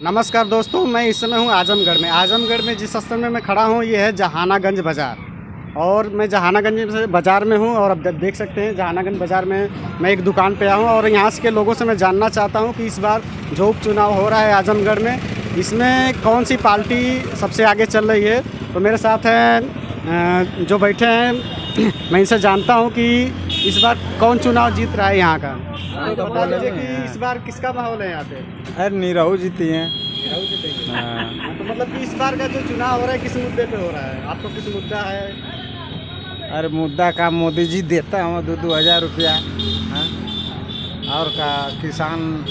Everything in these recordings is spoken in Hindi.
नमस्कार दोस्तों, मैं इस समय हूँ आजमगढ़ में। आजमगढ़ में जिस स्थान में मैं खड़ा हूँ ये है जहानागंज बाज़ार, और मैं जहानागंज बाज़ार में हूँ। और अब देख सकते हैं जहानागंज बाज़ार में मैं एक दुकान पे आया हूँ और यहाँ के लोगों से मैं जानना चाहता हूँ कि इस बार जो उपचुनाव हो रहा है आजमगढ़ में, इसमें कौन सी पार्टी सबसे आगे चल रही है। तो मेरे साथ हैं जो बैठे हैं, मैं इनसे जानता हूँ कि इस बार कौन चुनाव जीत रहा है यहाँ का। तो बता दीजिए कि इस बार किसका माहौल है यहाँ पे। अरे निराहू जीती हैं। निराहू जीतेंगे। हाँ। तो मतलब कि इस बार का जो चुनाव हो रहा है किस मुद्दे पे हो रहा है, आपको किस मुद्दा है। अरे मुद्दा का मोदी जी देता है 2-2 हज़ार रुपया। हाँ? और का किसान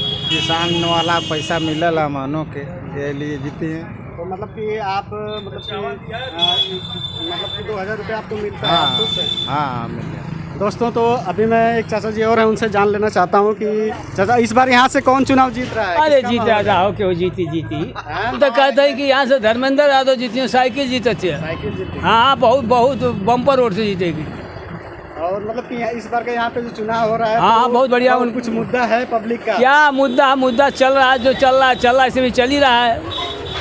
वाला पैसा मिलल है मानो के ये लिए जीती हैं। तो मतलब कि आप मतलब कि 2000 रुपये आपको मिलता है, आप खुश हैं? हाँ मिल गया। दोस्तों, तो अभी मैं एक चाचा जी और हैं, उनसे जान लेना चाहता हूँ कि चाचा इस बार यहाँ से कौन चुनाव जीत रहा है। अरे किसका जीता माहौल है? जाओ क्यों जीती हाँ? तो कहते हैं कि यहाँ से धर्मेंद्र यादव जीती साइकिल जीतती है। साइकिल जीती। हाँ बहुत बहुत बम्पर रोड से जीतेगी। और मतलब कि इस बार का यहाँ पे जो चुनाव हो रहा है, हाँ, तो बहुत बढ़िया। कुछ मुद्दा है पब्लिक का। क्या मुद्दा चल रहा है, जो चल रहा है इसे भी चल ही रहा है।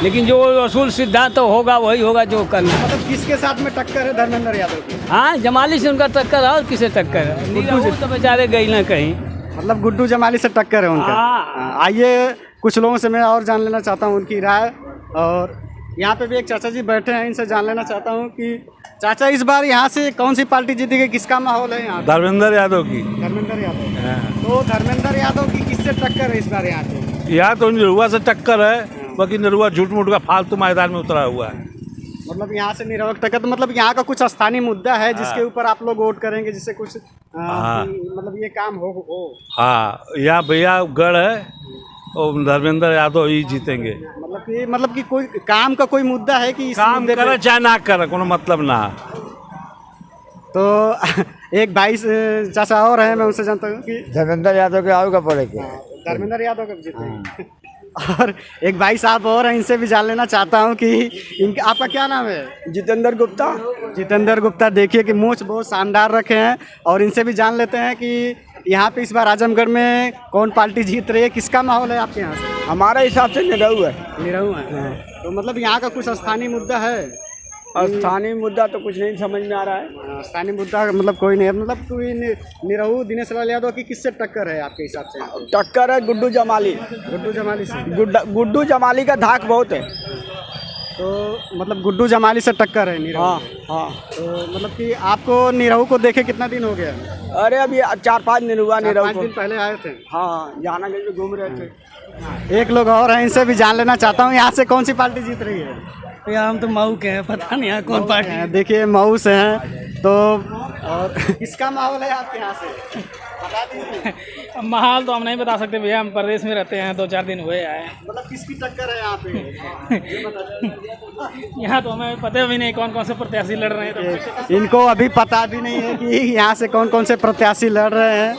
लेकिन जो असूल सिद्धांत तो होगा वही होगा जो करना है। मतलब किसके साथ में टक्कर है धर्मेंद्र यादव की। हाँ जमाली से उनका टक्कर है और किसे टक्कर है। निराहू तो बेचारे गई ना कहीं। मतलब गुड्डू जमाली से टक्कर है उनका। हाँ। आइए कुछ लोगों से मैं और जान लेना चाहता हूँ उनकी राय। और यहाँ पे भी एक चाचा जी बैठे हैं, इनसे जान लेना चाहता हूँ कि चाचा इस बार यहाँ से कौन सी पार्टी जीतेगी, किसका माहौल है यहाँ। धर्मेंद्र यादव की। धर्मेंद्र यादव। तो धर्मेंद्र यादव की किससे टक्कर है इस बार यहाँ पे। यहाँ तो निरहुआ से टक्कर है, बाकी निरहुआ झूठ मूठ का फालतू मैदान में उतरा हुआ है। मतलब यहाँ से निरहुआ टक्कर, तो मतलब यहाँ का कुछ स्थानीय मुद्दा है जिसके ऊपर आप लोग वोट करेंगे, जिससे कुछ मतलब ये काम हो। हाँ यहाँ भैया गढ़ है और धर्मेंद्र यादव ही जीतेंगे। मतलब कि कोई काम का कोई मुद्दा है कि इस काम मुद्दे पे- करे चाहे ना करे कोनो मतलब ना। तो एक भाई चाचा और हैं, मैं उनसे जानता हूँ कि धर्मेंद्र यादव के आओ का पड़ेगा। धर्मेंद्र यादव कब जीतेंगे। और एक भाई साहब और हैं, इनसे भी जान लेना चाहता हूँ कि इनका आपका क्या नाम है। जितेंद्र गुप्ता। जितेंद्र गुप्ता। देखिए कि मूंछ बहुत शानदार रखे हैं, और इनसे भी जान लेते हैं कि यहाँ पे इस बार आजमगढ़ में कौन पार्टी जीत रही है, किसका माहौल है आपके यहाँ से। हमारे हिसाब से निराहू है। निरहू है। तो मतलब यहाँ का कुछ स्थानीय मुद्दा है। स्थानीय मुद्दा तो कुछ नहीं समझ में आ रहा है। स्थानीय मुद्दा मतलब कोई नहीं है। मतलब कोई निरहू दिनेश लाल यादव की किससे टक्कर है आपके हिसाब से। टक्कर है गुड्डू जमाली। गुड्डू जमाली से। गुड्डू जमाली का धाक बहुत है। तो मतलब गुड्डू जमाली से टक्कर है निरहू। हाँ। तो मतलब कि आपको निरहू को देखे कितना दिन हो गया। अरे अभी 4-5 दिन हुआ निराहू 5 को। दिन पहले आए थे। हाँ जहानागंज में घूम रहे थे। एक लोग और हैं, इनसे भी जान लेना चाहता हूँ यहाँ से कौन सी पार्टी जीत रही है। यार हम तो मऊ के हैं, पता नहीं यहाँ कौन पार्टी है। देखिए मऊ से हैं, तो और किसका माहौल है आपके यहाँ से बता दीजिए। माहौल तो हम नहीं बता सकते भैया, हम प्रदेश में रहते हैं, 2-4 दिन हुए आए। मतलब किसकी टक्कर है यहाँ पे। यहाँ तो हमें पता भी नहीं कौन कौन से प्रत्याशी लड़ रहे हैं। तो इनको अभी पता भी नहीं है कि यहाँ से कौन कौन से प्रत्याशी लड़ रहे हैं।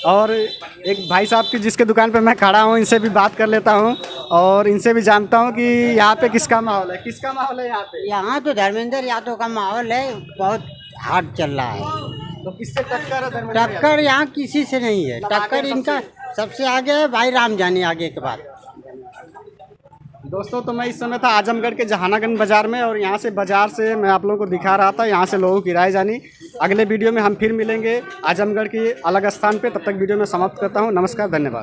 और एक भाई साहब की जिसके दुकान पे मैं खड़ा हूँ, इनसे भी बात कर लेता हूँ और इनसे भी जानता हूँ कि यहाँ पे किसका माहौल है। किसका माहौल है यहाँ पे। यहाँ तो धर्मेंद्र यादव का माहौल है, बहुत हार्ड चल रहा है। तो किससे टक्कर है धर्मेंद्र यादव? टक्कर यहाँ किसी से नहीं है। टक्कर इनका सबसे आगे है, भाई राम जाने आगे के बाद। दोस्तों, तो मैं इस समय था आजमगढ़ के जहानागंज बाज़ार में, और यहाँ से बाज़ार से मैं आप लोगों को दिखा रहा था, यहाँ से लोगों की राय जानी। अगले वीडियो में हम फिर मिलेंगे आजमगढ़ की अलग स्थान पे। तब तक वीडियो में समाप्त करता हूँ। नमस्कार, धन्यवाद।